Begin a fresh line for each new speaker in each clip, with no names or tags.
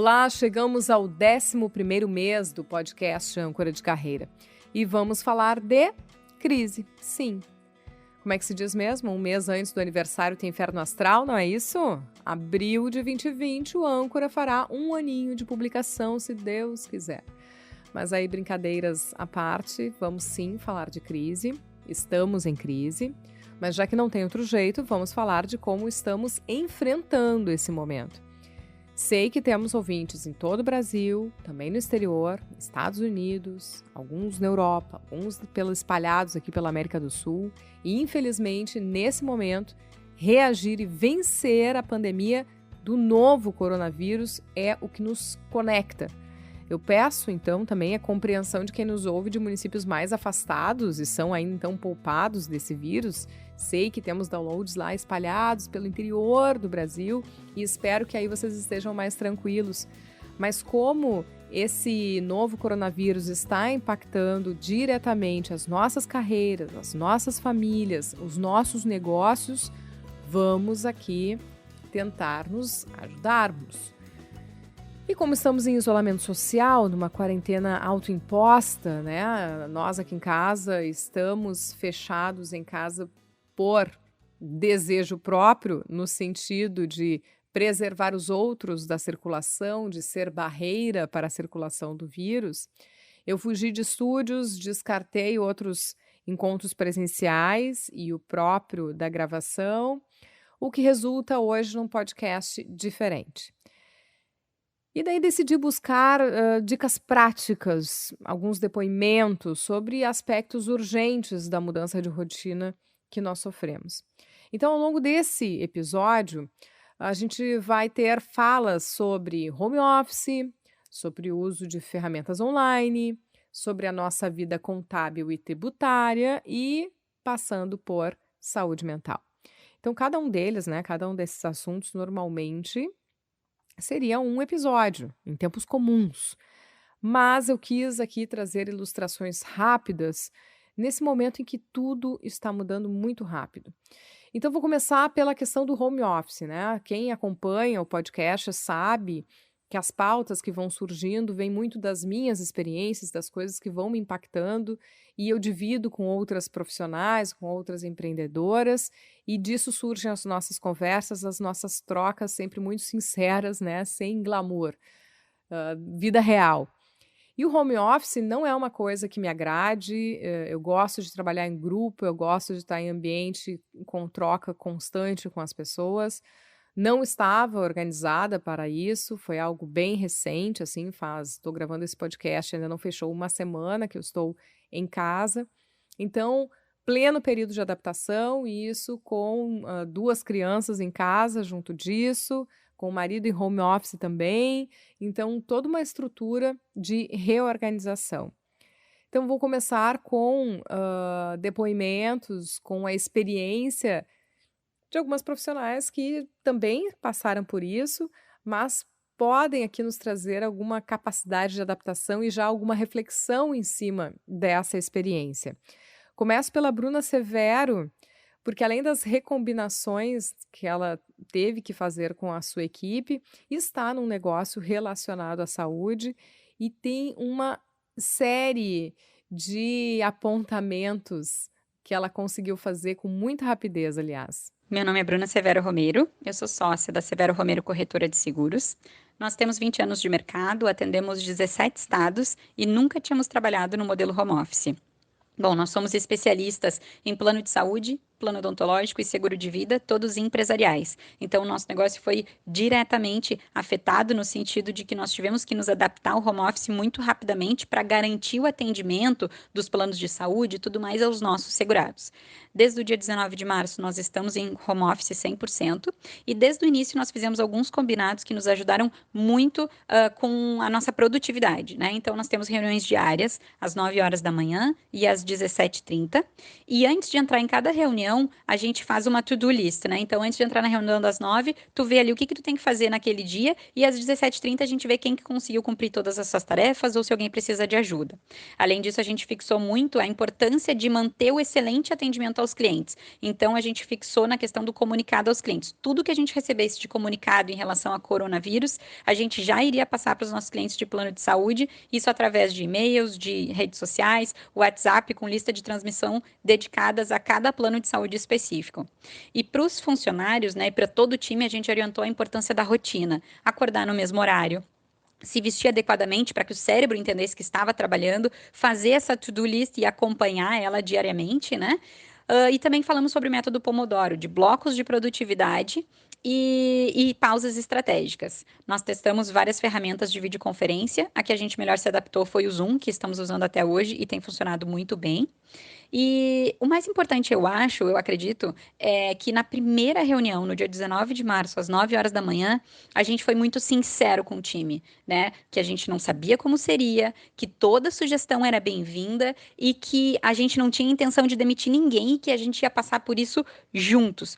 Olá, chegamos ao 11º mês do podcast Âncora de Carreira e vamos falar de crise, sim. Como é que se diz mesmo? Um mês antes do aniversário tem inferno astral, não é isso? Abril de 2020, o Âncora fará um aninho de publicação, se Deus quiser. Mas aí, brincadeiras à parte, vamos sim falar de crise, estamos em crise, mas já que não tem outro jeito, vamos falar de como estamos enfrentando esse momento. Sei que temos ouvintes em todo o Brasil, também no exterior, Estados Unidos, alguns na Europa, alguns espalhados aqui pela América do Sul. E, infelizmente, nesse momento, reagir e vencer a pandemia do novo coronavírus é o que nos conecta. Eu peço, então, também a compreensão de quem nos ouve de municípios mais afastados e são ainda, então, poupados desse vírus. Sei que temos downloads lá espalhados pelo interior do Brasil e espero que aí vocês estejam mais tranquilos. Mas como esse novo coronavírus está impactando diretamente as nossas carreiras, as nossas famílias, os nossos negócios, vamos aqui tentar nos ajudarmos. E como estamos em isolamento social, numa quarentena autoimposta, né? Nós aqui em casa estamos fechados em casa por desejo próprio, no sentido de preservar os outros da circulação, de ser barreira para a circulação do vírus. Eu fugi de estúdios, descartei outros encontros presenciais e o próprio da gravação, o que resulta hoje num podcast diferente. E daí decidi buscar dicas práticas, alguns depoimentos sobre aspectos urgentes da mudança de rotina que nós sofremos. Então, ao longo desse episódio, a gente vai ter falas sobre home office, sobre o uso de ferramentas online, sobre a nossa vida contábil e tributária e passando por saúde mental. Então, cada um deles, né, cada um desses assuntos, normalmente seria um episódio, em tempos comuns. Mas eu quis aqui trazer ilustrações rápidas nesse momento em que tudo está mudando muito rápido. Então, vou começar pela questão do home office, né? Quem acompanha o podcast sabe que as pautas que vão surgindo vêm muito das minhas experiências, das coisas que vão me impactando, e eu divido com outras profissionais, com outras empreendedoras, e disso surgem as nossas conversas, as nossas trocas sempre muito sinceras, né? Sem glamour, vida real. E o home office não é uma coisa que me agrade, eu gosto de trabalhar em grupo, eu gosto de estar em ambiente com troca constante com as pessoas. Não estava organizada para isso, foi algo bem recente, assim, estou gravando esse podcast, ainda não fechou uma semana que eu estou em casa. Então, pleno período de adaptação, e isso com 2 crianças em casa junto disso, com o marido em home office também, então toda uma estrutura de reorganização. Então vou começar com depoimentos, com a experiência de algumas profissionais que também passaram por isso, mas podem aqui nos trazer alguma capacidade de adaptação e já alguma reflexão em cima dessa experiência. Começo pela Bruna Severo, porque além das recombinações que ela teve que fazer com a sua equipe, está num negócio relacionado à saúde e tem uma série de apontamentos que ela conseguiu fazer com muita rapidez, aliás.
Meu nome é Bruna Severo Romero, eu sou sócia da Severo Romero Corretora de Seguros. Nós temos 20 anos de mercado, atendemos 17 estados e nunca tínhamos trabalhado no modelo home office. Bom, nós somos especialistas em plano de saúde, plano odontológico e seguro de vida, todos empresariais. Então, o nosso negócio foi diretamente afetado no sentido de que nós tivemos que nos adaptar ao home office muito rapidamente para garantir o atendimento dos planos de saúde e tudo mais aos nossos segurados. Desde o dia 19 de março, nós estamos em home office 100% e desde o início nós fizemos alguns combinados que nos ajudaram muito com a nossa produtividade, né? Então, nós temos reuniões diárias às 9 horas da manhã e às 17h30 e antes de entrar em cada reunião, reunião, a gente faz uma to-do list, né? Então, antes de entrar na reunião das 9, tu vê ali o que tu tem que fazer naquele dia e às 17h30 a gente vê quem que conseguiu cumprir todas essas tarefas ou se alguém precisa de ajuda. Além disso, a gente fixou muito a importância de manter o excelente atendimento aos clientes. Então, a gente fixou na questão do comunicado aos clientes. Tudo que a gente recebesse de comunicado em relação a coronavírus, a gente já iria passar para os nossos clientes de plano de saúde, isso através de e-mails, de redes sociais, WhatsApp com lista de transmissão dedicadas a cada plano de saúde específico. E para os funcionários, né, e para todo o time, a gente orientou a importância da rotina, acordar no mesmo horário, se vestir adequadamente para que o cérebro entendesse que estava trabalhando, fazer essa to-do list e acompanhar ela diariamente, né? E também falamos sobre o método Pomodoro, de blocos de produtividade e pausas estratégicas. Nós testamos várias ferramentas de videoconferência. A que a gente melhor se adaptou foi o Zoom, que estamos usando até hoje e tem funcionado muito bem. E o mais importante, eu acredito, é que na primeira reunião, no dia 19 de março, às 9 horas da manhã, a gente foi muito sincero com o time, né? Que a gente não sabia como seria, que toda sugestão era bem-vinda e que a gente não tinha intenção de demitir ninguém e que a gente ia passar por isso juntos,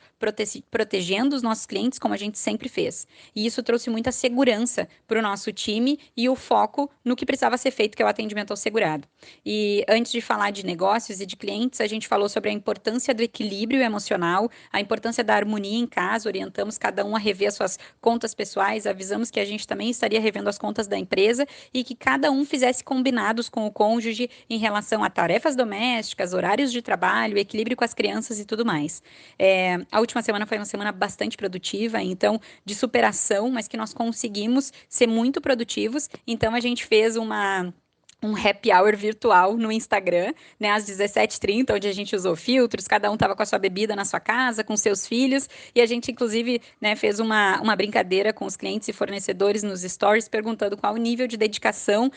protegendo os nossos clientes como a gente sempre fez. E isso trouxe muita segurança para o nosso time e o foco no que precisava ser feito, que é o atendimento ao segurado. E antes de falar de negócios e de clientes, a gente falou sobre a importância do equilíbrio emocional, a importância da harmonia em casa, orientamos cada um a rever as suas contas pessoais, avisamos que a gente também estaria revendo as contas da empresa e que cada um fizesse combinados com o cônjuge em relação a tarefas domésticas, horários de trabalho, equilíbrio com as crianças e tudo mais. A última semana foi uma semana bastante produtiva, então, de superação, mas que nós conseguimos ser muito produtivos, então a gente fez um happy hour virtual no Instagram, né, às 17h30, onde a gente usou filtros, cada um estava com a sua bebida na sua casa, com seus filhos, e a gente, inclusive, né, fez uma brincadeira com os clientes e fornecedores nos stories, perguntando qual o nível de dedicação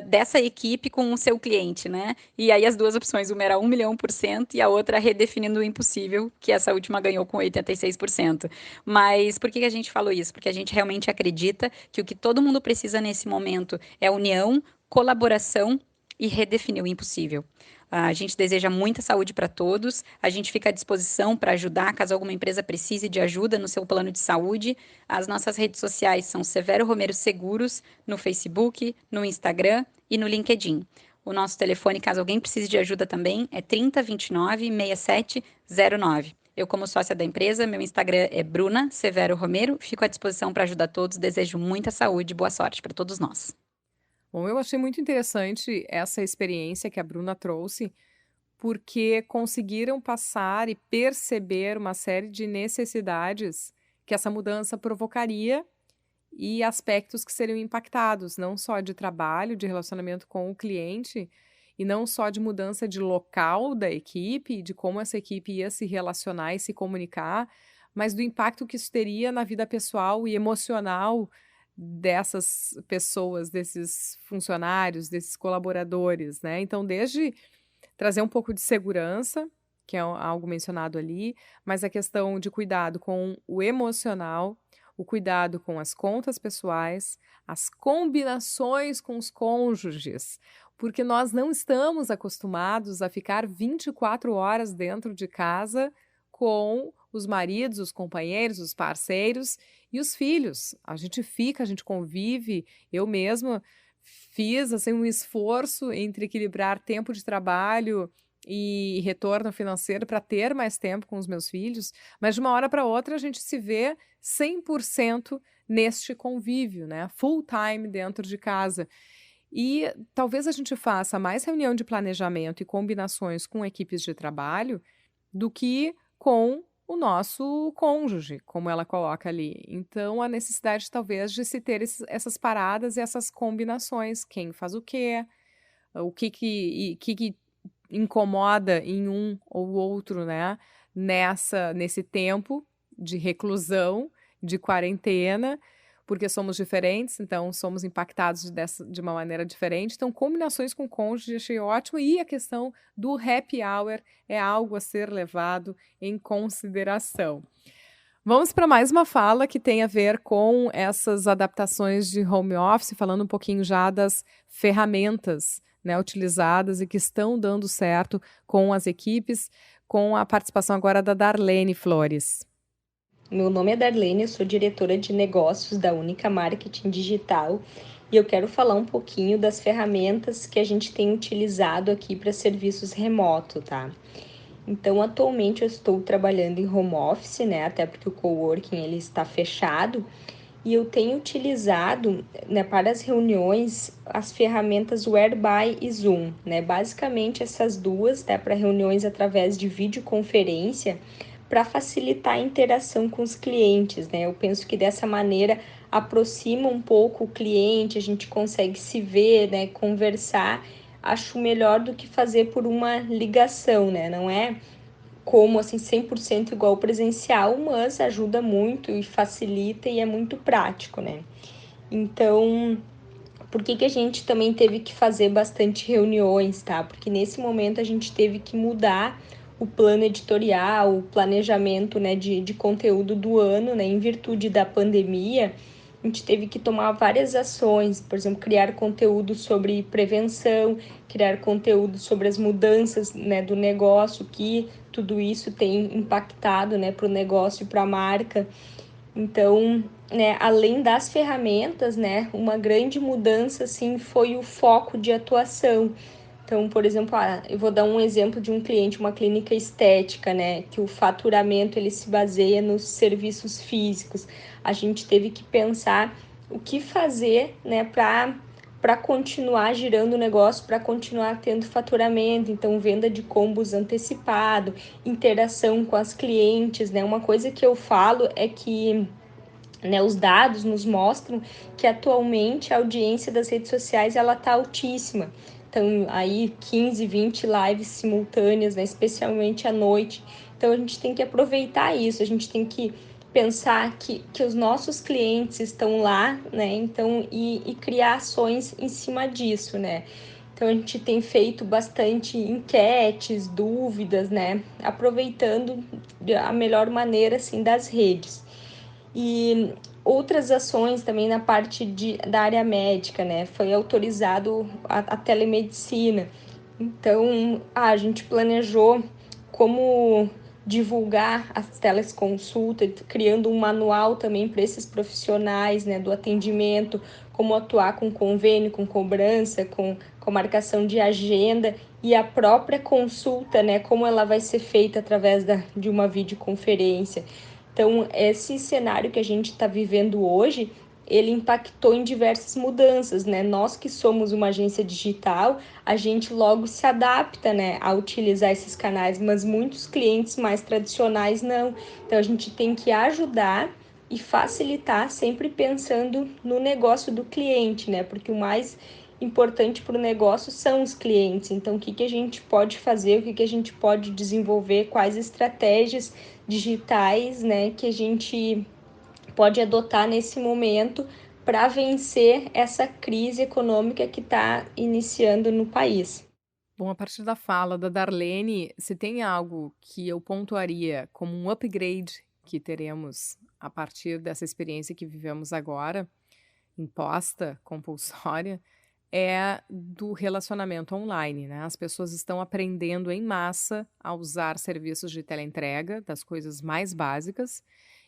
dessa equipe com o seu cliente, né? E aí as duas opções, uma era 1.000.000% e a outra redefinindo o impossível, que essa última ganhou com 86%. Mas por que a gente falou isso? Porque a gente realmente acredita que o que todo mundo precisa nesse momento é união, colaboração e redefinir o impossível. A gente deseja muita saúde para todos, a gente fica à disposição para ajudar caso alguma empresa precise de ajuda no seu plano de saúde. As nossas redes sociais são Severo Romero Seguros, no Facebook, no Instagram e no LinkedIn. O nosso telefone, caso alguém precise de ajuda também, é 3029-6709. Eu, como sócia da empresa, meu Instagram é Bruna Severo Romero, fico à disposição para ajudar todos, desejo muita saúde e boa sorte para todos nós.
Bom, eu achei muito interessante essa experiência que a Bruna trouxe, porque conseguiram passar e perceber uma série de necessidades que essa mudança provocaria e aspectos que seriam impactados, não só de trabalho, de relacionamento com o cliente, e não só de mudança de local da equipe, de como essa equipe ia se relacionar e se comunicar, mas do impacto que isso teria na vida pessoal e emocional dessas pessoas, desses funcionários, desses colaboradores, né? Então, desde trazer um pouco de segurança, que é algo mencionado ali, mas a questão de cuidado com o emocional, o cuidado com as contas pessoais, as combinações com os cônjuges, porque nós não estamos acostumados a ficar 24 horas dentro de casa com os maridos, os companheiros, os parceiros e os filhos. A gente fica, a gente convive. Eu mesma fiz assim, um esforço entre equilibrar tempo de trabalho e retorno financeiro para ter mais tempo com os meus filhos, mas de uma hora para outra a gente se vê 100% neste convívio, né? Full time dentro de casa. E talvez a gente faça mais reunião de planejamento e combinações com equipes de trabalho do que com o nosso cônjuge, como ela coloca ali. Então, a necessidade talvez de se ter essas paradas e essas combinações. Quem faz o quê? O que incomoda em um ou outro, né? Nesse tempo de reclusão, de quarentena, porque somos diferentes, então somos impactados de uma maneira diferente. Então, combinações com cônjuge achei ótimo. E a questão do happy hour é algo a ser levado em consideração. Vamos para mais uma fala que tem a ver com essas adaptações de home office, falando um pouquinho já das ferramentas, né, utilizadas e que estão dando certo com as equipes, com a participação agora da Darlene Flores.
Meu nome é Darlene, eu sou diretora de negócios da Única Marketing Digital e eu quero falar um pouquinho das ferramentas que a gente tem utilizado aqui para serviços remotos, tá? Então, atualmente eu estou trabalhando em home office, né? Até porque o coworking ele está fechado e eu tenho utilizado, né, para as reuniões as ferramentas Whereby e Zoom, né? Basicamente essas duas, né, para reuniões através de videoconferência para facilitar a interação com os clientes, né? Eu penso que dessa maneira aproxima um pouco o cliente, a gente consegue se ver, né, conversar. Acho melhor do que fazer por uma ligação, né? Não é como assim 100% igual ao presencial, mas ajuda muito e facilita e é muito prático, né? Então, por que a gente também teve que fazer bastante reuniões, tá? Porque nesse momento a gente teve que mudar o plano editorial, o planejamento, né, de conteúdo do ano, né, em virtude da pandemia. A gente teve que tomar várias ações, por exemplo, criar conteúdo sobre prevenção, criar conteúdo sobre as mudanças, né, do negócio, que tudo isso tem impactado, né, para o negócio e para a marca. Então, né, além das ferramentas, né, uma grande mudança assim foi o foco de atuação. Então, por exemplo, eu vou dar um exemplo de um cliente, uma clínica estética, né, que o faturamento ele se baseia nos serviços físicos. A gente teve que pensar o que fazer, né, para continuar girando o negócio, para continuar tendo faturamento, então venda de combos antecipado, interação com as clientes, né? Uma coisa que eu falo é que, né, os dados nos mostram que atualmente a audiência das redes sociais ela está altíssima. Então, aí 15, 20 lives simultâneas, né, especialmente à noite. Então, a gente tem que aproveitar isso, a gente tem que pensar que os nossos clientes estão lá, né, então, e criar ações em cima disso, né. Então, a gente tem feito bastante enquetes, dúvidas, né, aproveitando a melhor maneira, assim, das redes. E outras ações também na parte da área médica, né? Foi autorizado a telemedicina. Então, a gente planejou como divulgar as teleconsultas, criando um manual também para esses profissionais, né, do atendimento, como atuar com convênio, com cobrança, com marcação de agenda e a própria consulta, né, como ela vai ser feita através de uma videoconferência. Então, esse cenário que a gente está vivendo hoje, ele impactou em diversas mudanças, né? Nós que somos uma agência digital, a gente logo se adapta, né, a utilizar esses canais, mas muitos clientes mais tradicionais não. Então, a gente tem que ajudar e facilitar, sempre pensando no negócio do cliente, né? Porque o mais importante para o negócio são os clientes. Então, o que a gente pode fazer, o que a gente pode desenvolver, quais estratégias digitais, né, que a gente pode adotar nesse momento para vencer essa crise econômica que está iniciando no país.
Bom, a partir da fala da Darlene, se tem algo que eu pontuaria como um upgrade que teremos a partir dessa experiência que vivemos agora, imposta, compulsória, é do relacionamento online, né? As pessoas estão aprendendo em massa a usar serviços de teleentrega, das coisas mais básicas,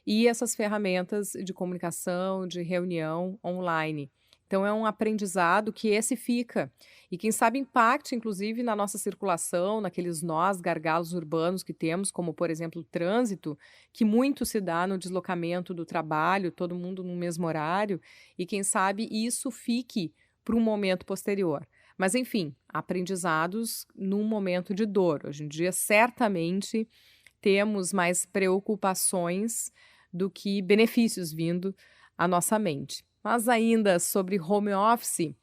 e essas ferramentas de comunicação, de reunião online. Então é um aprendizado que esse fica. E quem sabe impacte, inclusive, na nossa circulação, naqueles nós, gargalos urbanos que temos, como, por exemplo, o trânsito, que muito se dá no deslocamento do trabalho, todo mundo no mesmo horário, e quem sabe isso fique para um momento posterior. Mas, enfim, aprendizados num momento de dor. Hoje em dia, certamente, temos mais preocupações do que benefícios vindo à nossa mente. Mas ainda sobre home office,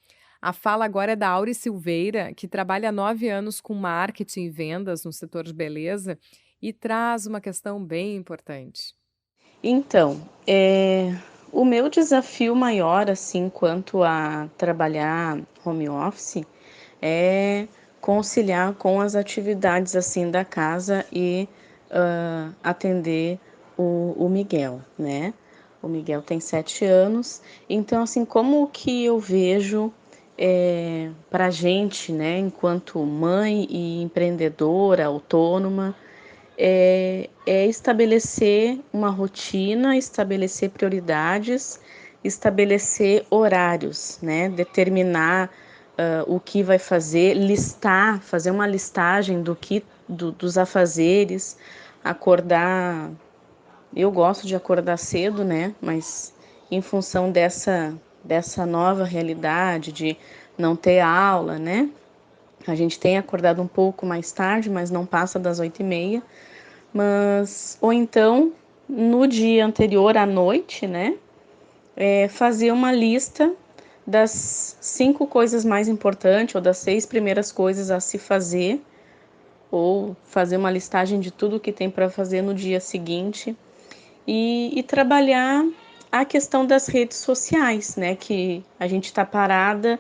a fala agora é da Auri Silveira, que trabalha há 9 anos com marketing e vendas no setor de beleza e traz uma questão bem importante.
Então, o meu desafio maior, assim, quanto a trabalhar home office, é conciliar com as atividades, assim, da casa e atender o Miguel, né? O Miguel tem 7 anos, então, assim, como que eu vejo para a gente, né, enquanto mãe e empreendedora, autônoma, é estabelecer uma rotina, estabelecer prioridades, estabelecer horários, né, determinar o que vai fazer, listar, fazer uma listagem dos afazeres, acordar. Eu gosto de acordar cedo, né? Mas em função dessa nova realidade de não ter aula, né? A gente tem acordado um pouco mais tarde, mas não passa das 8h30. Ou então, no dia anterior à noite, né? Fazer uma lista das 5 coisas mais importantes ou das 6 primeiras coisas a se fazer, ou fazer uma listagem de tudo que tem para fazer no dia seguinte. E trabalhar a questão das redes sociais, né? Que a gente está parada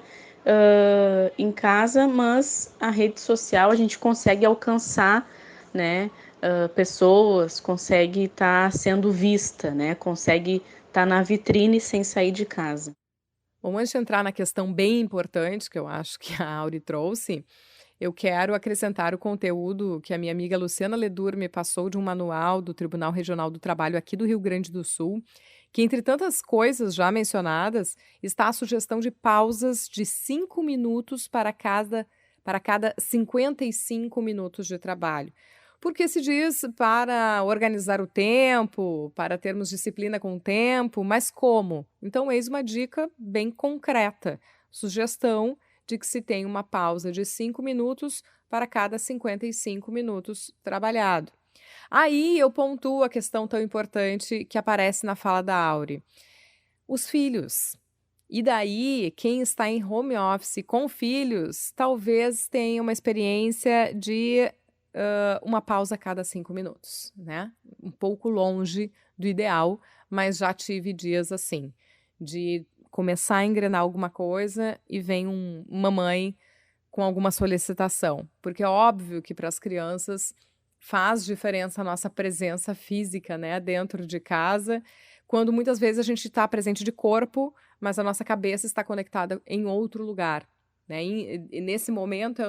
em casa, mas a rede social a gente consegue alcançar, né? Pessoas, consegue estar sendo vista, né? Consegue estar na vitrine sem sair de casa.
Bom, antes de entrar na questão bem importante que eu acho que a Auri trouxe, eu quero acrescentar o conteúdo que a minha amiga Luciana Ledur me passou de um manual do Tribunal Regional do Trabalho aqui do Rio Grande do Sul, que entre tantas coisas já mencionadas, está a sugestão de pausas de 5 minutos para cada 55 minutos de trabalho. Porque se diz para organizar o tempo, para termos disciplina com o tempo, mas como? Então, eis uma dica bem concreta. Sugestão de que se tem uma pausa de 5 minutos para cada 55 minutos trabalhado. Aí eu pontuo a questão tão importante que aparece na fala da Auri. Os filhos. E daí, quem está em home office com filhos, talvez tenha uma experiência de uma pausa a cada 5 minutos, né? Um pouco longe do ideal, mas já tive dias assim, de começar a engrenar alguma coisa e vem uma mãe com alguma solicitação. Porque é óbvio que para as crianças faz diferença a nossa presença física, né, dentro de casa, quando muitas vezes a gente está presente de corpo, mas a nossa cabeça está conectada em outro lugar. Né? E nesse momento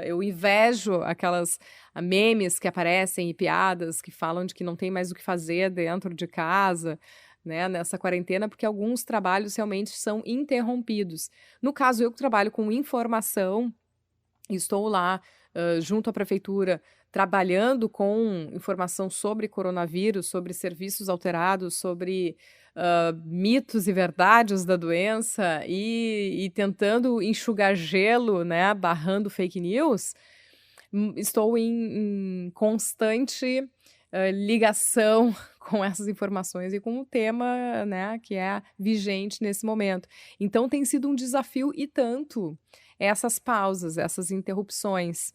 eu invejo aquelas memes que aparecem e piadas que falam de que não tem mais o que fazer dentro de casa, né, nessa quarentena, porque alguns trabalhos realmente são interrompidos. No caso, eu que trabalho com informação, estou lá junto à prefeitura trabalhando com informação sobre coronavírus, sobre serviços alterados, sobre mitos e verdades da doença e tentando enxugar gelo, né, barrando fake news. Estou em constante ligação com essas informações e com o tema, né, que é vigente nesse momento. Então tem sido um desafio e tanto essas pausas, essas interrupções.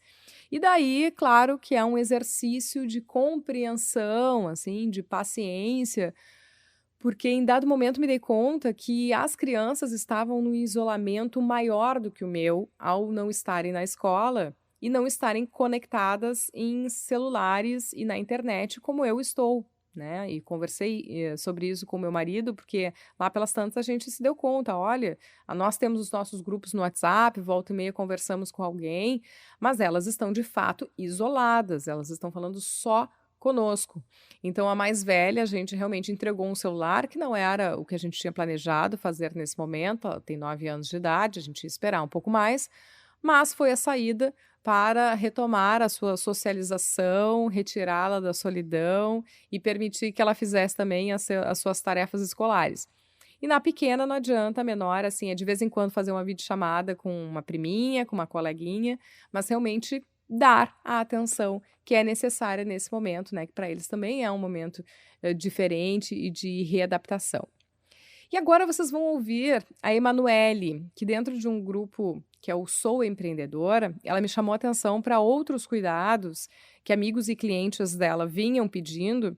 E daí, claro que é um exercício de compreensão, assim, de paciência, porque em dado momento me dei conta que as crianças estavam no isolamento maior do que o meu ao não estarem na escola e não estarem conectadas em celulares e na internet como eu estou, né? E conversei sobre isso com meu marido, porque lá pelas tantas a gente se deu conta, olha, nós temos os nossos grupos no WhatsApp, volta e meia conversamos com alguém, mas elas estão de fato isoladas, elas estão falando só conosco. Então a mais velha, a gente realmente entregou um celular que não era o que a gente tinha planejado fazer nesse momento, ela tem 9 anos de idade, a gente ia esperar um pouco mais, mas foi a saída para retomar a sua socialização, retirá-la da solidão e permitir que ela fizesse também as suas tarefas escolares. E na pequena não adianta, a menor, assim, é de vez em quando fazer uma videochamada com uma priminha, com uma coleguinha, mas realmente dar a atenção que é necessária nesse momento, né? Que para eles também é um momento diferente e de readaptação. E agora vocês vão ouvir a Emanuele, que dentro de um grupo que é o Sou Empreendedora, ela me chamou a atenção para outros cuidados que amigos e clientes dela vinham pedindo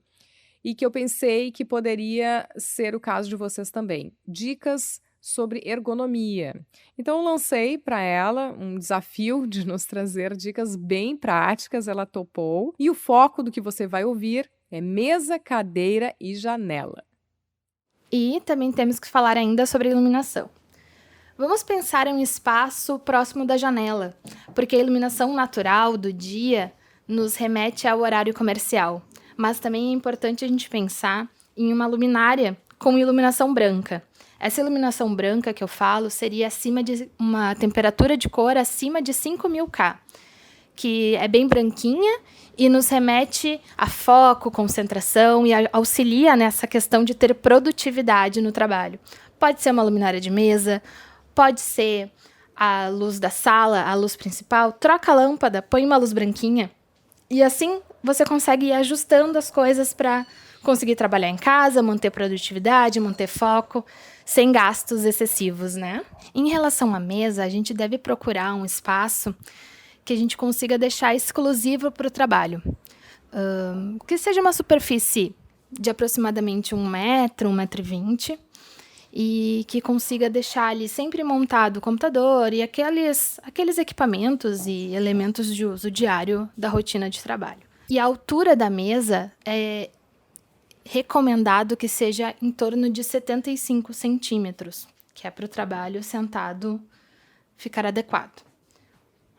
e que eu pensei que poderia ser o caso de vocês também. Dicas sobre ergonomia. Então, eu lancei para ela um desafio de nos trazer dicas bem práticas, ela topou. E o foco do que você vai ouvir é mesa, cadeira e janela.
E também temos que falar ainda sobre iluminação. Vamos pensar em um espaço próximo da janela, porque a iluminação natural do dia nos remete ao horário comercial. Mas também é importante a gente pensar em uma luminária com iluminação branca. Essa iluminação branca que eu falo seria acima de uma temperatura de cor acima de 5.000 K, que é bem branquinha e nos remete a foco, concentração e auxilia nessa questão de ter produtividade no trabalho. Pode ser uma luminária de mesa, pode ser a luz da sala, a luz principal, troca a lâmpada, põe uma luz branquinha e assim você consegue ir ajustando as coisas para conseguir trabalhar em casa, manter produtividade, manter foco, sem gastos excessivos, né? Em relação à mesa, a gente deve procurar um espaço que a gente consiga deixar exclusivo para o trabalho. Que seja uma superfície de aproximadamente 1 metro, 1,20 m, e que consiga deixar ali sempre montado o computador e aqueles equipamentos e elementos de uso diário da rotina de trabalho. E a altura da mesa é recomendado que seja em torno de 75 centímetros, que é para o trabalho sentado ficar adequado.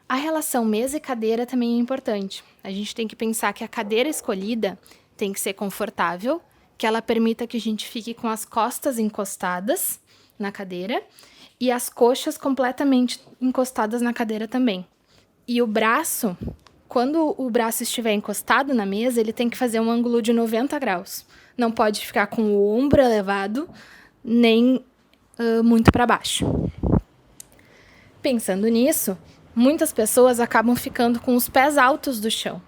A relação mesa e cadeira também é importante. A gente tem que pensar que a cadeira escolhida tem que ser confortável, que ela permita que a gente fique com as costas encostadas na cadeira e as coxas completamente encostadas na cadeira também. E o braço, quando o braço estiver encostado na mesa, ele tem que fazer um ângulo de 90 graus. Não pode ficar com o ombro elevado, nem muito para baixo. Pensando nisso, muitas pessoas acabam ficando com os pés altos do chão.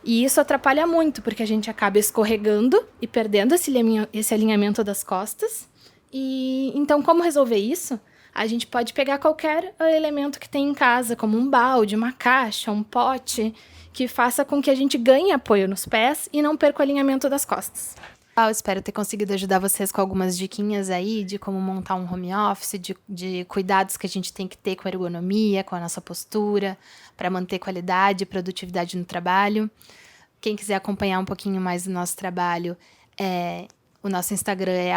E isso atrapalha muito, porque a gente acaba escorregando e perdendo esse alinhamento das costas. E então, como resolver isso? A gente pode pegar qualquer elemento que tem em casa, como um balde, uma caixa, um pote, que faça com que a gente ganhe apoio nos pés e não perca o alinhamento das costas. Eu espero ter conseguido ajudar vocês com algumas diquinhas aí de como montar um home office, de cuidados que a gente tem que ter com a ergonomia, com a nossa postura, para manter qualidade e produtividade no trabalho. Quem quiser acompanhar um pouquinho mais do nosso trabalho, o nosso Instagram é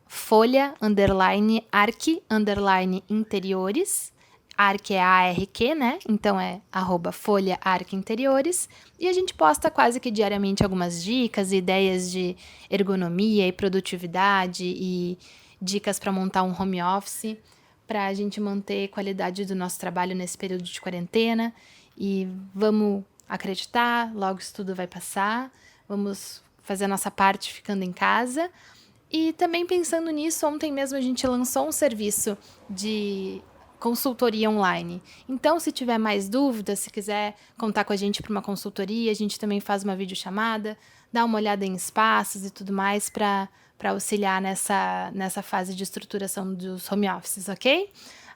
@folha_arc_interiores. Arc é ARQ, né? Então é @folha_arc_interiores. E a gente posta quase que diariamente algumas dicas e ideias de ergonomia e produtividade e dicas para montar um home office para a gente manter a qualidade do nosso trabalho nesse período de quarentena. E vamos acreditar, logo isso tudo vai passar. Vamos fazer a nossa parte ficando em casa. E também pensando nisso, ontem mesmo a gente lançou um serviço de consultoria online. Então, se tiver mais dúvidas, se quiser contar com a gente para uma consultoria, a gente também faz uma videochamada, dá uma olhada em espaços e tudo mais para auxiliar nessa fase de estruturação dos home offices, ok?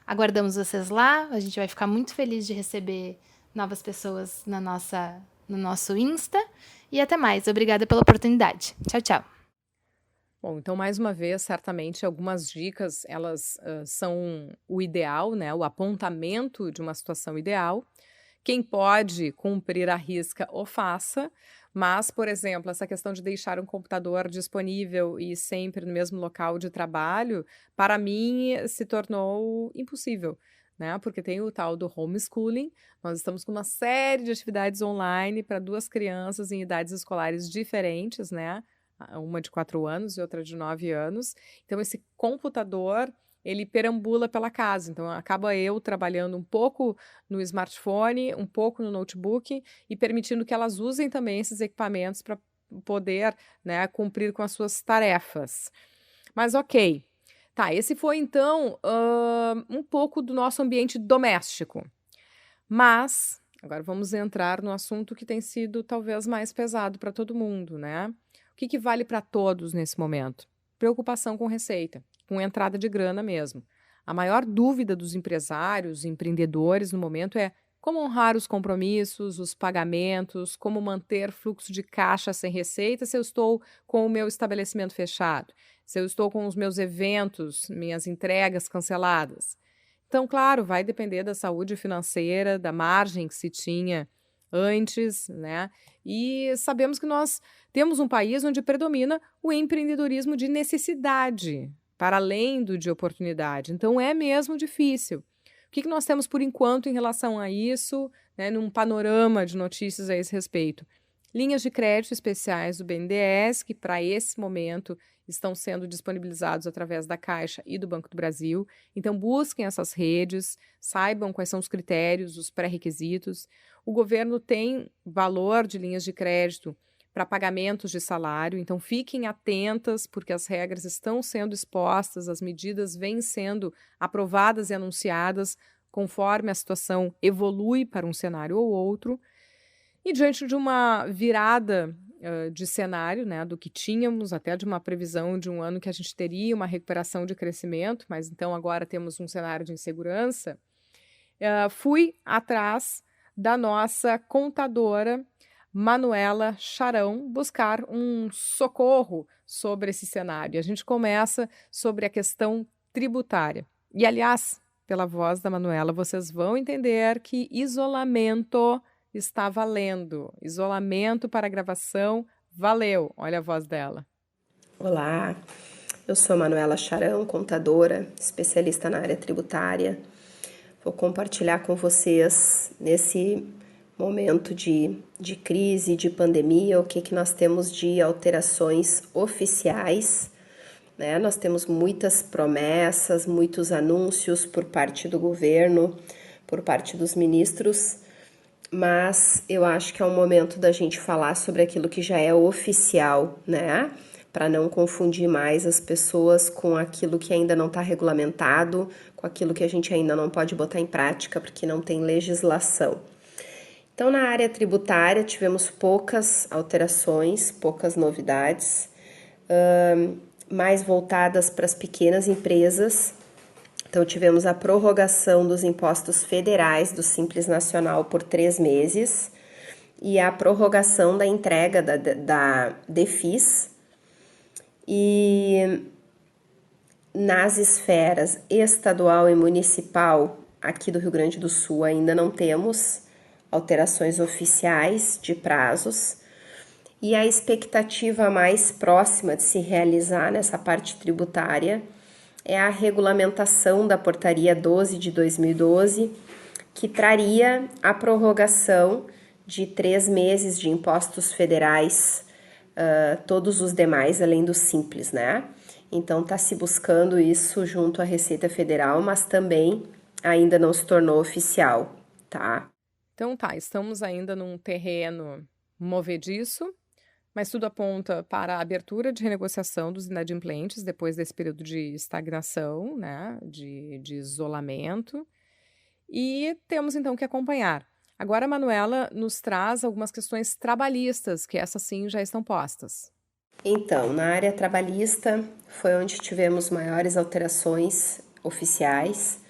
Aguardamos vocês lá, a gente vai ficar muito feliz de receber novas pessoas no nosso Insta. E até mais, obrigada pela oportunidade. Tchau, tchau.
Bom, então, mais uma vez, certamente algumas dicas, elas são o ideal, né? O apontamento de uma situação ideal. Quem pode cumprir a risca, o faça. Mas, por exemplo, essa questão de deixar um computador disponível e sempre no mesmo local de trabalho, para mim, se tornou impossível, né? Porque tem o tal do homeschooling. Nós estamos com uma série de atividades online para 2 crianças em idades escolares diferentes, né? Uma de 4 anos e outra de 9 anos. Então, esse computador, ele perambula pela casa. Então, acaba eu trabalhando um pouco no smartphone, um pouco no notebook e permitindo que elas usem também esses equipamentos para poder, né, cumprir com as suas tarefas. Mas, ok. Tá, esse foi, então, um pouco do nosso ambiente doméstico. Mas, agora vamos entrar no assunto que tem sido talvez mais pesado para todo mundo, né? O que vale para todos nesse momento? Preocupação com receita, com entrada de grana mesmo. A maior dúvida dos empresários, empreendedores no momento é como honrar os compromissos, os pagamentos, como manter fluxo de caixa sem receita se eu estou com o meu estabelecimento fechado, se eu estou com os meus eventos, minhas entregas canceladas. Então, claro, vai depender da saúde financeira, da margem que se tinha antes, né? E sabemos que nós temos um país onde predomina o empreendedorismo de necessidade. para além do de oportunidade. Então, é mesmo difícil. O que nós temos por enquanto em relação a isso, né, num panorama de notícias a esse respeito? Linhas de crédito especiais do BNDES, que para esse momento estão sendo disponibilizados através da Caixa e do Banco do Brasil. Então, busquem essas redes, saibam quais são os critérios, os pré-requisitos. O governo tem valor de linhas de crédito para pagamentos de salário, então fiquem atentas, porque as regras estão sendo expostas, as medidas vêm sendo aprovadas e anunciadas conforme a situação evolui para um cenário ou outro. E diante de uma virada de cenário, né, do que tínhamos, até de uma previsão de um ano que a gente teria uma recuperação de crescimento, mas então agora temos um cenário de insegurança, fui atrás da nossa contadora Manuela Charão buscar um socorro sobre esse cenário. A gente começa sobre a questão tributária. E, aliás, pela voz da Manuela, vocês vão entender que isolamento está valendo. Isolamento para gravação valeu. Olha a voz dela.
Olá, eu sou Manuela Charão, contadora, especialista na área tributária. Vou compartilhar com vocês nesse momento de crise, de pandemia, o que nós temos de alterações oficiais, né? Nós temos muitas promessas, muitos anúncios por parte do governo, por parte dos ministros, mas eu acho que é o momento da gente falar sobre aquilo que já é oficial, né? Para não confundir mais as pessoas com aquilo que ainda não está regulamentado, com aquilo que a gente ainda não pode botar em prática, porque não tem legislação. Então, na área tributária, tivemos poucas alterações, poucas novidades, mais voltadas para as pequenas empresas. Então, tivemos a prorrogação dos impostos federais do Simples Nacional por 3 meses e a prorrogação da entrega da DEFIS. E nas esferas estadual e municipal, aqui do Rio Grande do Sul, ainda não temos alterações oficiais de prazos, e a expectativa mais próxima de se realizar nessa parte tributária é a regulamentação da Portaria 12 de 2012, que traria a prorrogação de 3 meses de impostos federais, todos os demais, além do Simples, né? Então, está se buscando isso junto à Receita Federal, mas também ainda não se tornou oficial, tá?
Então tá, estamos ainda num terreno movediço, mas tudo aponta para a abertura de renegociação dos inadimplentes depois desse período de estagnação, né, de isolamento. E temos então que acompanhar. Agora a Manuela nos traz algumas questões trabalhistas, que essas sim já estão postas.
Então, na área trabalhista foi onde tivemos maiores alterações oficiais,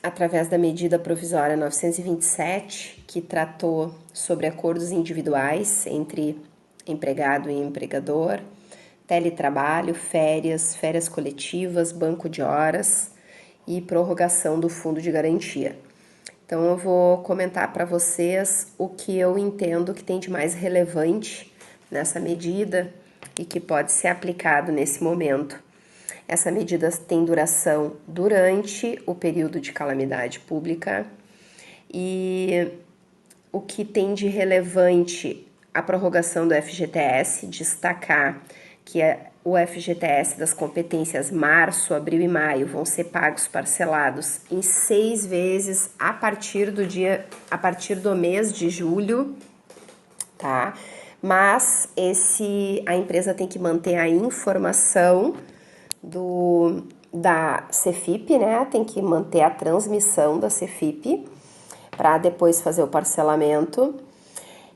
através da medida provisória 927, que tratou sobre acordos individuais entre empregado e empregador, teletrabalho, férias coletivas, banco de horas e prorrogação do fundo de garantia. Então, eu vou comentar para vocês o que eu entendo que tem de mais relevante nessa medida e que pode ser aplicado nesse momento. Essa medida tem duração durante o período de calamidade pública e o que tem de relevante a prorrogação do FGTS, destacar que o FGTS das competências março, abril e maio vão ser pagos parcelados em 6 vezes a partir do mês de julho, tá? Mas a empresa tem que manter a informação da CEFIP, né? Tem que manter a transmissão da CEFIP para depois fazer o parcelamento.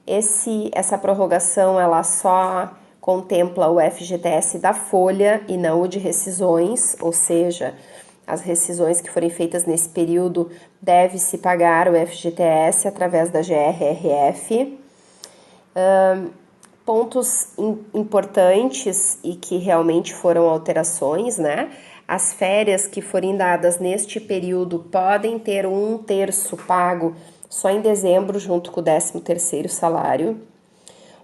Essa prorrogação, ela só contempla o FGTS da folha e não o de rescisões, ou seja, as rescisões que forem feitas nesse período deve-se pagar o FGTS através da GRRF. Pontos importantes e que realmente foram alterações, né? As férias que forem dadas neste período podem ter 1/3 pago só em dezembro, junto com o 13º salário.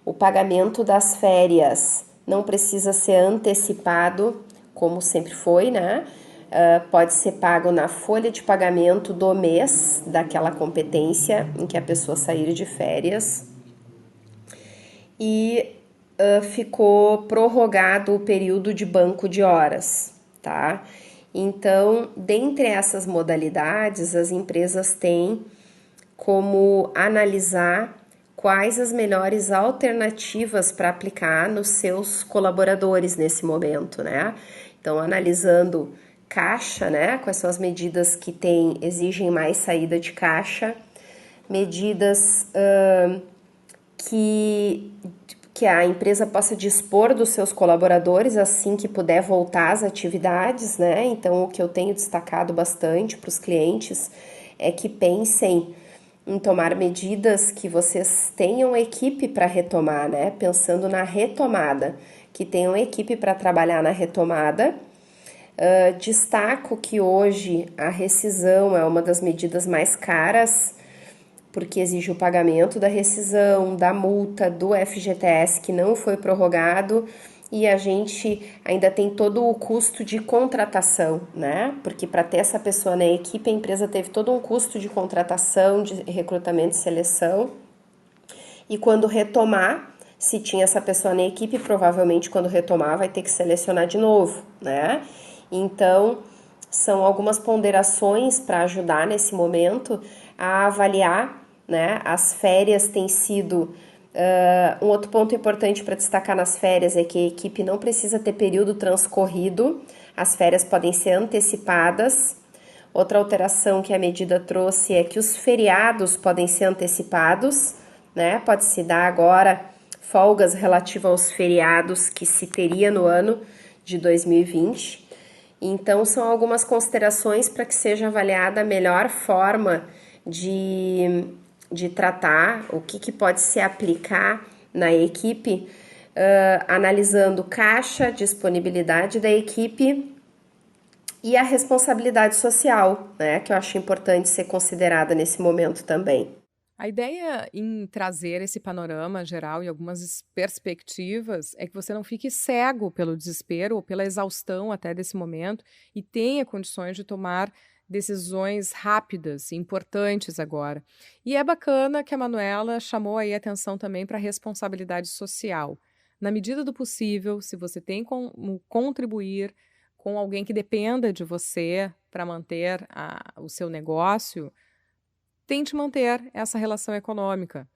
O pagamento das férias não precisa ser antecipado como sempre foi, né? Pode ser pago na folha de pagamento do mês daquela competência em que a pessoa sair de férias. E ficou prorrogado o período de banco de horas, tá? Então, dentre essas modalidades, as empresas têm como analisar quais as melhores alternativas para aplicar nos seus colaboradores nesse momento, né? Então, analisando caixa, né? Quais são as medidas que exigem mais saída de caixa, medidas que a empresa possa dispor dos seus colaboradores assim que puder voltar às atividades, né? Então, o que eu tenho destacado bastante para os clientes é que pensem em tomar medidas que vocês tenham equipe para retomar, né? Pensando na retomada, que tenham equipe para trabalhar na retomada. Destaco que hoje a rescisão é uma das medidas mais caras, porque exige o pagamento da rescisão, da multa, do FGTS que não foi prorrogado, e a gente ainda tem todo o custo de contratação, né? Porque para ter essa pessoa na equipe, a empresa teve todo um custo de contratação, de recrutamento e seleção. E quando retomar, se tinha essa pessoa na equipe, provavelmente quando retomar vai ter que selecionar de novo, né? Então, são algumas ponderações para ajudar nesse momento a avaliar, né? As férias têm sido... um outro ponto importante para destacar nas férias é que a equipe não precisa ter período transcorrido, as férias podem ser antecipadas. Outra alteração que a medida trouxe é que os feriados podem ser antecipados, né? Pode-se dar agora folgas relativas aos feriados que se teria no ano de 2020. Então, são algumas considerações para que seja avaliada a melhor forma de tratar, o que pode se aplicar na equipe, analisando caixa, disponibilidade da equipe e a responsabilidade social, né, que eu acho importante ser considerada nesse momento também.
A ideia em trazer esse panorama geral e algumas perspectivas é que você não fique cego pelo desespero ou pela exaustão até desse momento e tenha condições de tomar decisões rápidas e importantes agora. E é bacana que a Manuela chamou aí a atenção também para a responsabilidade social. Na medida do possível, se você tem como contribuir com alguém que dependa de você para manter o seu negócio, tente manter essa relação econômica.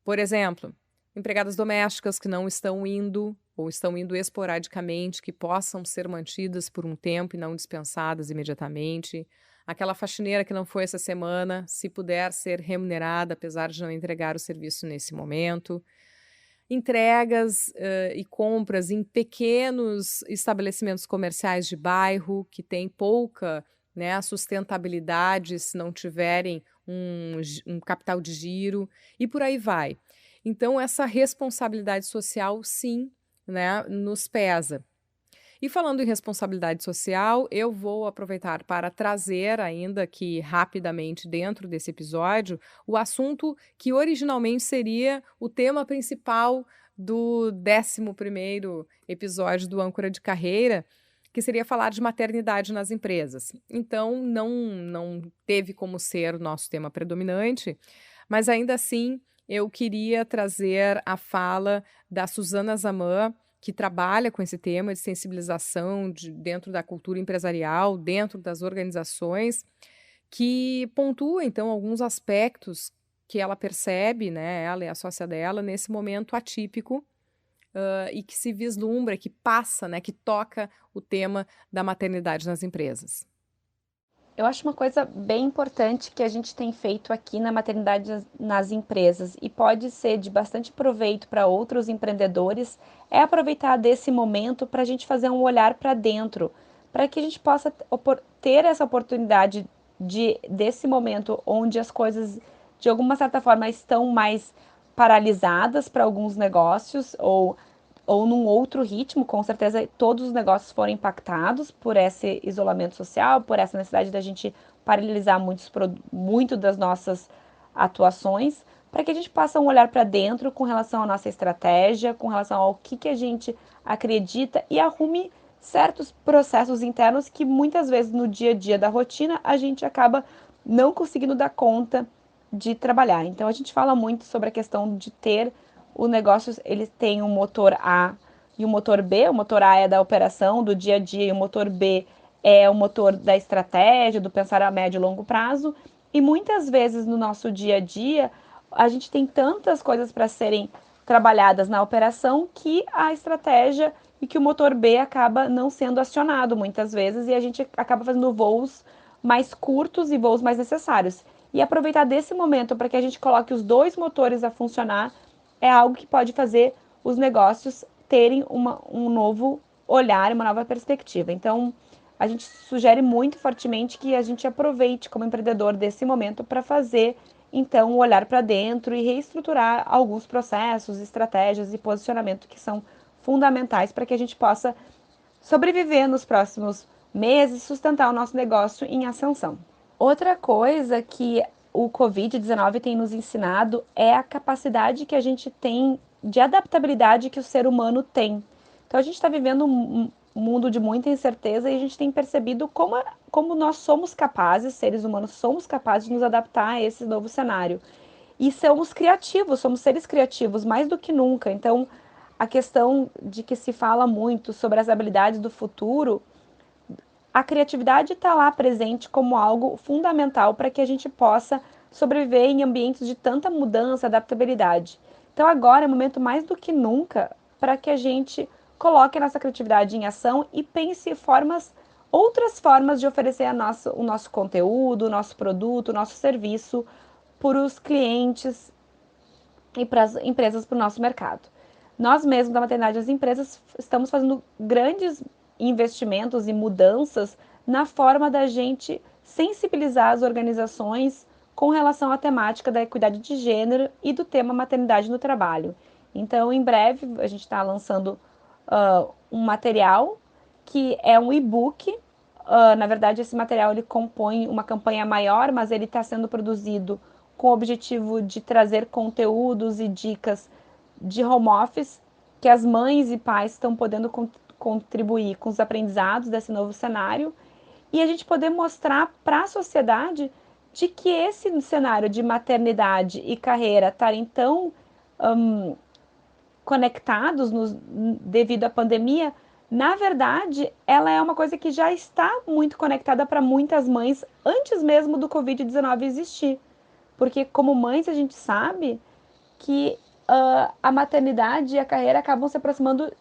Por exemplo, empregadas domésticas que não estão indo ou estão indo esporadicamente, que possam ser mantidas por um tempo e não dispensadas imediatamente. Aquela faxineira que não foi essa semana, se puder ser remunerada, apesar de não entregar o serviço nesse momento. Entregas e compras em pequenos estabelecimentos comerciais de bairro, que têm pouca sustentabilidade se não tiverem um capital de giro, e por aí vai. Então, essa responsabilidade social, sim, né, nos pesa. E falando em responsabilidade social, eu vou aproveitar para trazer ainda aqui rapidamente dentro desse episódio o assunto que originalmente seria o tema principal do 11º episódio do Âncora de Carreira, que seria falar de maternidade nas empresas. Então, não teve como ser o nosso tema predominante, mas ainda assim eu queria trazer a fala da Suzana Zaman, que trabalha com esse tema de sensibilização dentro da cultura empresarial, dentro das organizações, que pontua, então, alguns aspectos que ela percebe, né, ela e a sócia dela, nesse momento atípico, e que se vislumbra, que passa, né, que toca o tema da maternidade nas empresas.
Eu acho uma coisa bem importante que a gente tem feito aqui na maternidade nas empresas e pode ser de bastante proveito para outros empreendedores, é aproveitar desse momento para a gente fazer um olhar para dentro, para que a gente possa ter essa oportunidade desse momento onde as coisas, de alguma certa forma, estão mais paralisadas para alguns negócios ou num outro ritmo, com certeza todos os negócios foram impactados por esse isolamento social, por essa necessidade da gente paralisar muito das nossas atuações, para que a gente possa um olhar para dentro com relação à nossa estratégia, com relação ao que a gente acredita e arrume
certos processos internos que muitas vezes no dia a dia da rotina a gente acaba não conseguindo dar conta de trabalhar. Então a gente fala muito sobre a questão de ter o negócio, ele tem um motor A e um motor B. O motor A é da operação, do dia a dia, e o motor B é o motor da estratégia, do pensar a médio e longo prazo. E muitas vezes no nosso dia a dia, a gente tem tantas coisas para serem trabalhadas na operação que a estratégia e que o motor B acaba não sendo acionado muitas vezes e a gente acaba fazendo voos mais curtos e voos mais necessários. E aproveitar desse momento para que a gente coloque os dois motores a funcionar é algo que pode fazer os negócios terem um novo olhar, uma nova perspectiva. Então, a gente sugere muito fortemente que a gente aproveite como empreendedor desse momento para fazer, então, um olhar para dentro e reestruturar alguns processos, estratégias e posicionamento que são fundamentais para que a gente possa sobreviver nos próximos meses, sustentar o nosso negócio em ascensão. Outra coisa que o Covid-19 tem nos ensinado é a capacidade que a gente tem de adaptabilidade que o ser humano tem. Então a gente está vivendo um mundo de muita incerteza e a gente tem percebido como nós somos capazes, seres humanos, somos capazes de nos adaptar a esse novo cenário. E somos criativos, somos seres criativos mais do que nunca. Então a questão de que se fala muito sobre as habilidades do futuro, a criatividade está lá presente como algo fundamental para que a gente possa sobreviver em ambientes de tanta mudança, adaptabilidade. Então agora é o momento mais do que nunca para que a gente coloque a nossa criatividade em ação e pense outras formas de oferecer o nosso conteúdo, o nosso produto, o nosso serviço para os clientes e para as empresas, para o nosso mercado. Nós mesmos da Maternidade das Empresas estamos fazendo grandes investimentos e mudanças na forma da gente sensibilizar as organizações com relação à temática da equidade de gênero e do tema maternidade no trabalho. Então, em breve, a gente está lançando um material que é um e-book. Na verdade, esse material ele compõe uma campanha maior, mas ele está sendo produzido com o objetivo de trazer conteúdos e dicas de home office que as mães e pais estão podendo contribuir com os aprendizados desse novo cenário e a gente poder mostrar para a sociedade de que esse cenário de maternidade e carreira estarem tão conectados devido à pandemia, na verdade, ela é uma coisa que já está muito conectada para muitas mães antes mesmo do Covid-19 existir. Porque como mães a gente sabe que a maternidade e a carreira acabam se aproximando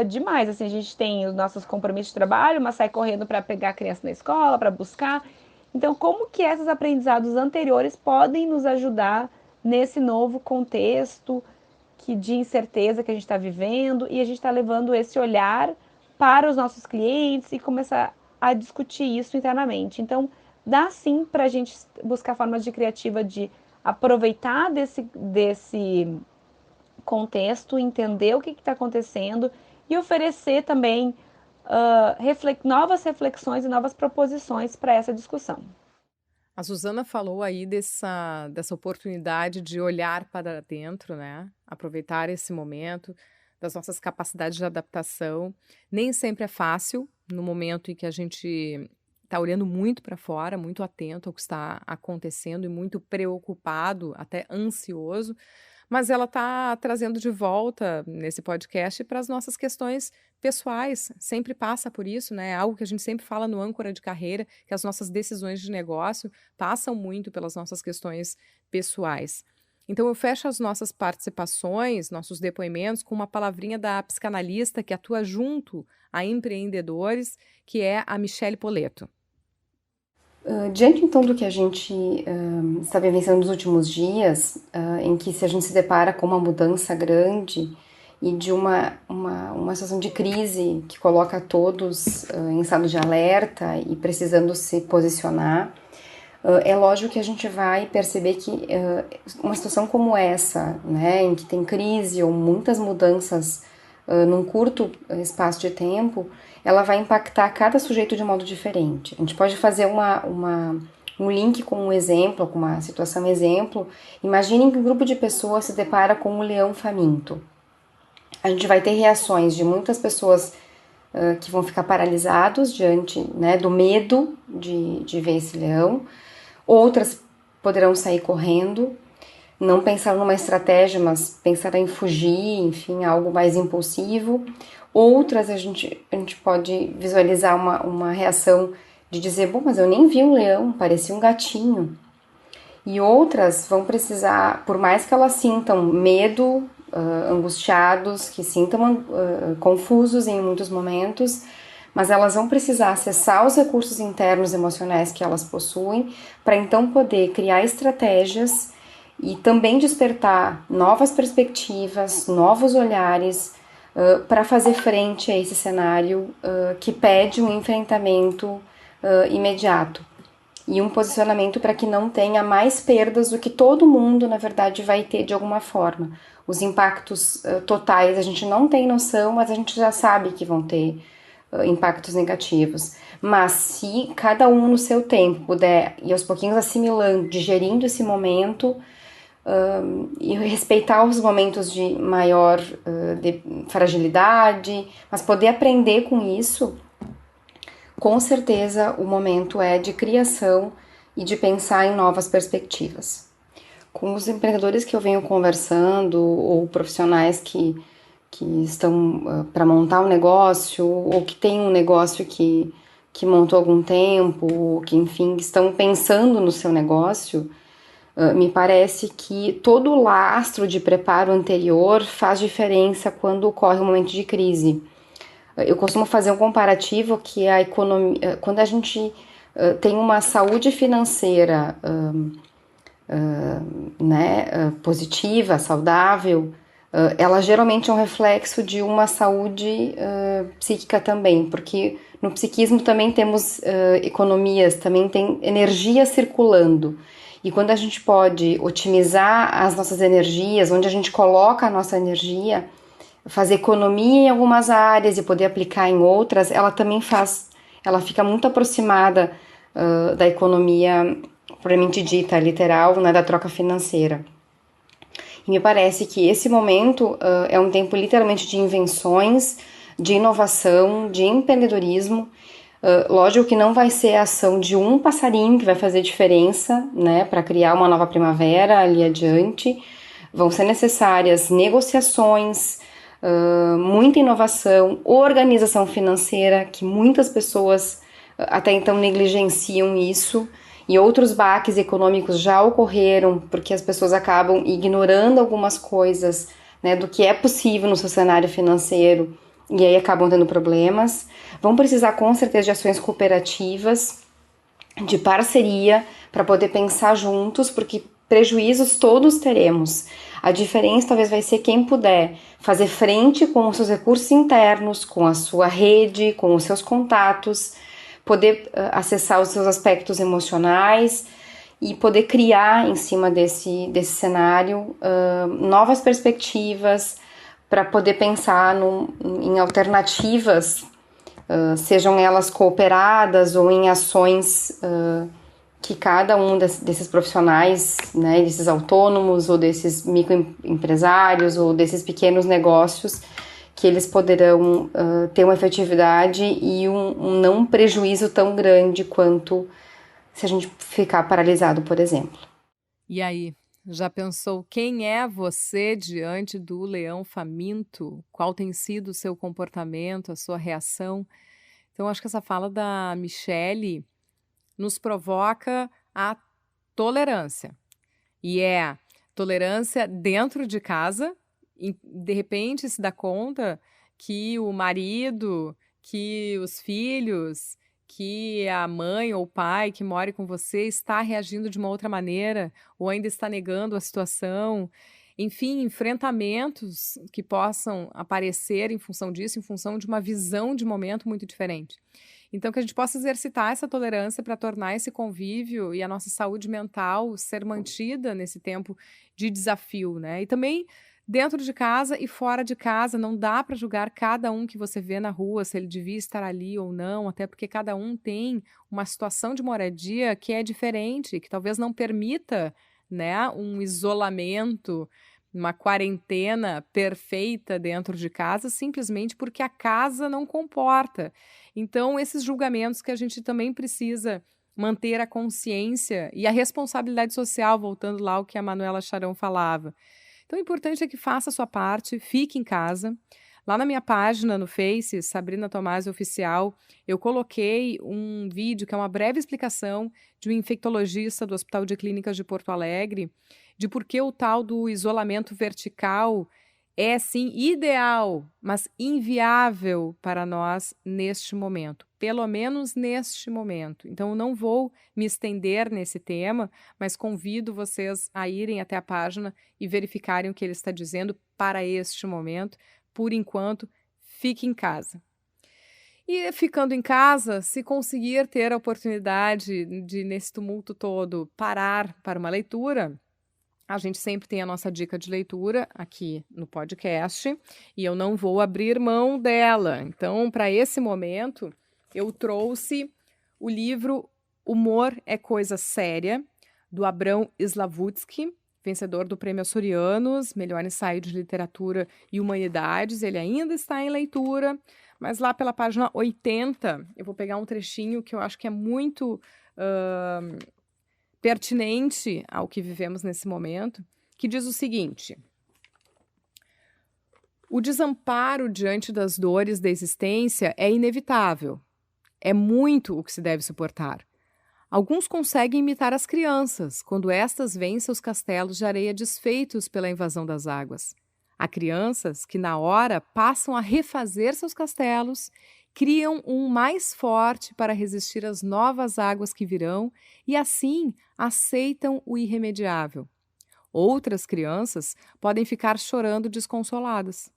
demais. Assim, a gente tem os nossos compromissos de trabalho, mas sai correndo para pegar a criança na escola, para buscar. Então, como que esses aprendizados anteriores podem nos ajudar nesse novo contexto de incerteza que a gente está vivendo e a gente está levando esse olhar para os nossos clientes e começar a discutir isso internamente. Então, dá sim para a gente buscar formas de criativa de aproveitar desse contexto, entender o que está acontecendo e oferecer também novas reflexões e novas proposições para essa discussão.
A Suzana falou aí dessa oportunidade de olhar para dentro, né? Aproveitar esse momento, das nossas capacidades de adaptação. Nem sempre é fácil, no momento em que a gente está olhando muito para fora, muito atento ao que está acontecendo e muito preocupado, até ansioso, mas ela está trazendo de volta nesse podcast para as nossas questões pessoais, sempre passa por isso, né? É algo que a gente sempre fala no Âncora de Carreira, que as nossas decisões de negócio passam muito pelas nossas questões pessoais. Então eu fecho as nossas participações, nossos depoimentos, com uma palavrinha da psicanalista que atua junto a empreendedores, que é a Michele Poleto.
Diante então do que a gente está vivenciando nos últimos dias, em que se a gente se depara com uma mudança grande e de uma situação de crise que coloca todos em estado de alerta e precisando se posicionar, é lógico que a gente vai perceber que uma situação como essa, né, em que tem crise ou muitas mudanças num curto espaço de tempo, ela vai impactar cada sujeito de um modo diferente. A gente pode fazer um link com um exemplo, com uma situação exemplo. Imaginem que um grupo de pessoas se depara com um leão faminto. A gente vai ter reações de muitas pessoas que vão ficar paralisados diante, né, do medo de ver esse leão. Outras poderão sair correndo, não pensar numa estratégia, mas pensar em fugir, enfim, algo mais impulsivo. Outras a gente pode visualizar uma reação de dizer, bom, mas eu nem vi um leão, parecia um gatinho. E outras vão precisar, por mais que elas sintam medo, angustiados, que sintam confusos em muitos momentos, mas elas vão precisar acessar os recursos internos emocionais que elas possuem para então poder criar estratégias e também despertar novas perspectivas, novos olhares para fazer frente a esse cenário que pede um enfrentamento imediato e um posicionamento para que não tenha mais perdas do que todo mundo, na verdade, vai ter de alguma forma. Os impactos totais a gente não tem noção, mas a gente já sabe que vão ter impactos negativos. Mas se cada um no seu tempo puder ir aos pouquinhos assimilando, digerindo esse momento e respeitar os momentos de maior de fragilidade, mas poder aprender com isso, com certeza o momento é de criação e de pensar em novas perspectivas. Com os empreendedores que eu venho conversando ou profissionais que estão para montar um negócio ou que têm um negócio que montou há algum tempo, ou que, enfim, estão pensando no seu negócio, me parece que todo o lastro de preparo anterior faz diferença quando ocorre um momento de crise. Eu costumo fazer um comparativo que a economia, quando a gente tem uma saúde financeira positiva, saudável, ela geralmente é um reflexo de uma saúde psíquica também, porque no psiquismo também temos economias, também tem energia circulando. E quando a gente pode otimizar as nossas energias, onde a gente coloca a nossa energia, fazer economia em algumas áreas e poder aplicar em outras, ela também ela fica muito aproximada da economia propriamente dita, literal, né, da troca financeira. E me parece que esse momento é um tempo literalmente de invenções, de inovação, de empreendedorismo. Lógico que não vai ser a ação de um passarinho que vai fazer diferença, né, para criar uma nova primavera ali adiante. Vão ser necessárias negociações, muita inovação, organização financeira, que muitas pessoas até então negligenciam isso, e outros baques econômicos já ocorreram porque as pessoas acabam ignorando algumas coisas, né, do que é possível no seu cenário financeiro e aí acabam tendo problemas. Vão precisar com certeza de ações cooperativas, de parceria, para poder pensar juntos, porque prejuízos todos teremos. A diferença talvez vai ser quem puder fazer frente com os seus recursos internos, com a sua rede, com os seus contatos, poder acessar os seus aspectos emocionais e poder criar em cima desse cenário novas perspectivas para poder pensar em alternativas, sejam elas cooperadas ou em ações que cada um desses profissionais, né, desses autônomos ou desses microempresários ou desses pequenos negócios, que eles poderão ter uma efetividade e um não prejuízo tão grande quanto se a gente ficar paralisado, por exemplo.
E aí, já pensou quem é você diante do leão faminto? Qual tem sido o seu comportamento, a sua reação? Então, acho que essa fala da Michele nos provoca a tolerância. E é tolerância dentro de casa. E de repente se dá conta que o marido, que os filhos, que a mãe ou o pai que mora com você está reagindo de uma outra maneira ou ainda está negando a situação. Enfim, enfrentamentos que possam aparecer em função disso, em função de uma visão de momento muito diferente. Então, que a gente possa exercitar essa tolerância para tornar esse convívio e a nossa saúde mental ser mantida nesse tempo de desafio, né? E também dentro de casa e fora de casa, não dá para julgar cada um que você vê na rua, se ele devia estar ali ou não, até porque cada um tem uma situação de moradia que é diferente, que talvez não permita, né, um isolamento uma quarentena perfeita dentro de casa, simplesmente porque a casa não comporta. Então, esses julgamentos que a gente também precisa manter a consciência e a responsabilidade social, voltando lá ao que a Manuela Charão falava. Então, o importante é que faça a sua parte, fique em casa. Lá na minha página no Face, Sabrina Tomasi Oficial, eu coloquei um vídeo que é uma breve explicação de um infectologista do Hospital de Clínicas de Porto Alegre, de por que o tal do isolamento vertical é, sim, ideal, mas inviável para nós neste momento, pelo menos neste momento. Então, eu não vou me estender nesse tema, mas convido vocês a irem até a página e verificarem o que ele está dizendo para este momento. Por enquanto, fique em casa. E ficando em casa, se conseguir ter a oportunidade de, nesse tumulto todo, parar para uma leitura, a gente sempre tem a nossa dica de leitura aqui no podcast e eu não vou abrir mão dela. Então, para esse momento, eu trouxe o livro Humor é Coisa Séria, do Abrão Slavutsky, vencedor do Prêmio Açorianos, melhor ensaio de literatura e humanidades. Ele ainda está em leitura, mas lá pela página 80, eu vou pegar um trechinho que eu acho que é muito pertinente ao que vivemos nesse momento, que diz o seguinte: o desamparo diante das dores da existência é inevitável. É muito o que se deve suportar. Alguns conseguem imitar as crianças, quando estas veem seus castelos de areia desfeitos pela invasão das águas. Há crianças que, na hora, passam a refazer seus castelos, criam um mais forte para resistir às novas águas que virão e, assim, aceitam o irremediável. Outras crianças podem ficar chorando desconsoladas.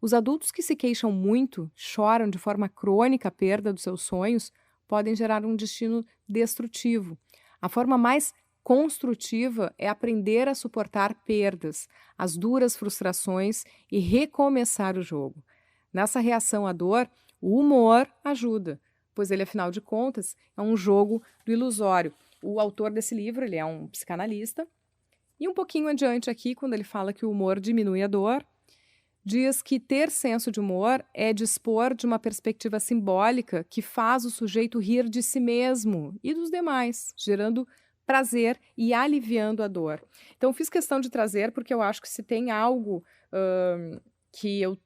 Os adultos que se queixam muito, choram de forma crônica a perda dos seus sonhos, podem gerar um destino destrutivo. A forma mais construtiva é aprender a suportar perdas, as duras frustrações e recomeçar o jogo. Nessa reação à dor, o humor ajuda, pois ele, afinal de contas, é um jogo do ilusório. O autor desse livro, ele é um psicanalista, e um pouquinho adiante aqui, quando ele fala que o humor diminui a dor, diz que ter senso de humor é dispor de uma perspectiva simbólica que faz o sujeito rir de si mesmo e dos demais, gerando prazer e aliviando a dor. Então, fiz questão de trazer porque eu acho que se tem algo que eu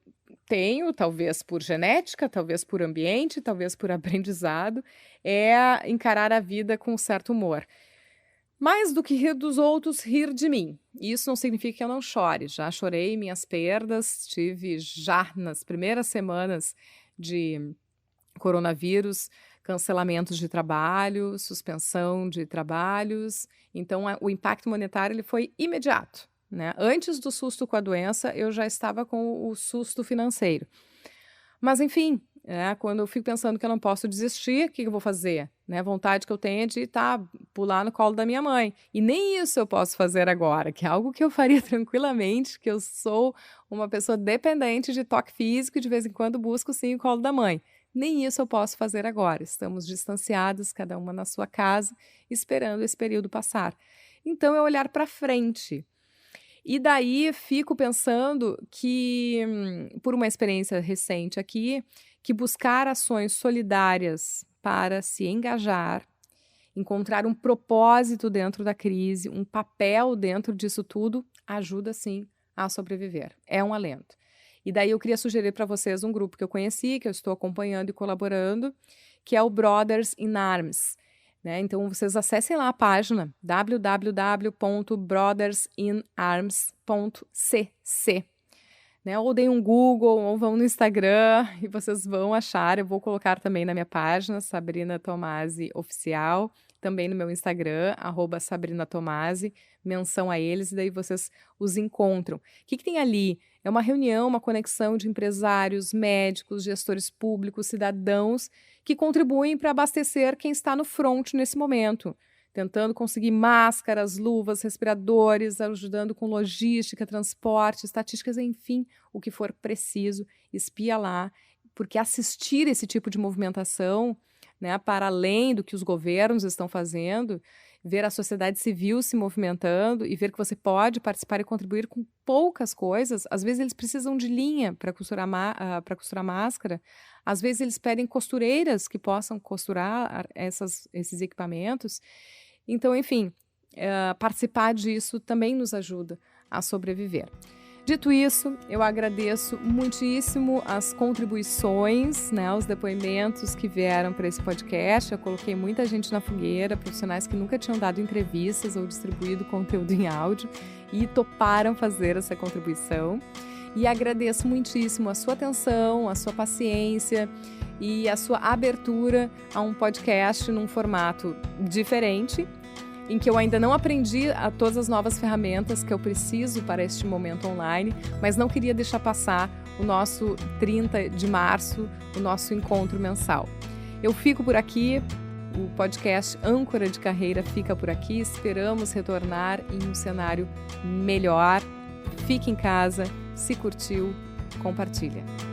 tenho, talvez por genética, talvez por ambiente, talvez por aprendizado, é encarar a vida com um certo humor. Mais do que rir dos outros, rir de mim. Isso não significa que eu não chore. Já chorei minhas perdas, tive já nas primeiras semanas de coronavírus, cancelamentos de trabalho, suspensão de trabalhos. Então, o impacto monetário ele foi imediato, né? Antes do susto com a doença, eu já estava com o susto financeiro. Mas, enfim, quando eu fico pensando que eu não posso desistir, o que eu vou fazer? Vontade que eu tenho é de pular no colo da minha mãe. E nem isso eu posso fazer agora, que é algo que eu faria tranquilamente, que eu sou uma pessoa dependente de toque físico e de vez em quando busco sim o colo da mãe. Nem isso eu posso fazer agora. Estamos distanciados, cada uma na sua casa, esperando esse período passar. Então, é olhar para frente. E daí fico pensando que, por uma experiência recente aqui, que buscar ações solidárias para se engajar, encontrar um propósito dentro da crise, um papel dentro disso tudo, ajuda sim a sobreviver. É um alento. E daí eu queria sugerir para vocês um grupo que eu conheci, que eu estou acompanhando e colaborando, que é o Brothers in Arms. Então, vocês acessem lá a página www.brothersinarms.cc. Ou deem um Google, ou vão no Instagram e vocês vão achar. Eu vou colocar também na minha página, Sabrina Tomasi Oficial, também no meu Instagram, @SabrinaTomasi, menção a eles, e daí vocês os encontram. O que tem ali? É uma reunião, uma conexão de empresários, médicos, gestores públicos, cidadãos que contribuem para abastecer quem está no front nesse momento, tentando conseguir máscaras, luvas, respiradores, ajudando com logística, transporte, estatísticas, enfim, o que for preciso, espia lá, porque assistir esse tipo de movimentação, para além do que os governos estão fazendo, ver a sociedade civil se movimentando e ver que você pode participar e contribuir com poucas coisas. Às vezes eles precisam de linha para costurar máscara, às vezes eles pedem costureiras que possam costurar esses equipamentos. Então, enfim, participar disso também nos ajuda a sobreviver. Dito isso, eu agradeço muitíssimo as contribuições, né, os depoimentos que vieram para esse podcast. Eu coloquei muita gente na fogueira, profissionais que nunca tinham dado entrevistas ou distribuído conteúdo em áudio e toparam fazer essa contribuição. E agradeço muitíssimo a sua atenção, a sua paciência e a sua abertura a um podcast num formato diferente, em que eu ainda não aprendi todas as novas ferramentas que eu preciso para este momento online, mas não queria deixar passar o nosso 30 de março, o nosso encontro mensal. Eu fico por aqui, o podcast Âncora de Carreira fica por aqui, esperamos retornar em um cenário melhor. Fique em casa, se curtiu, compartilha.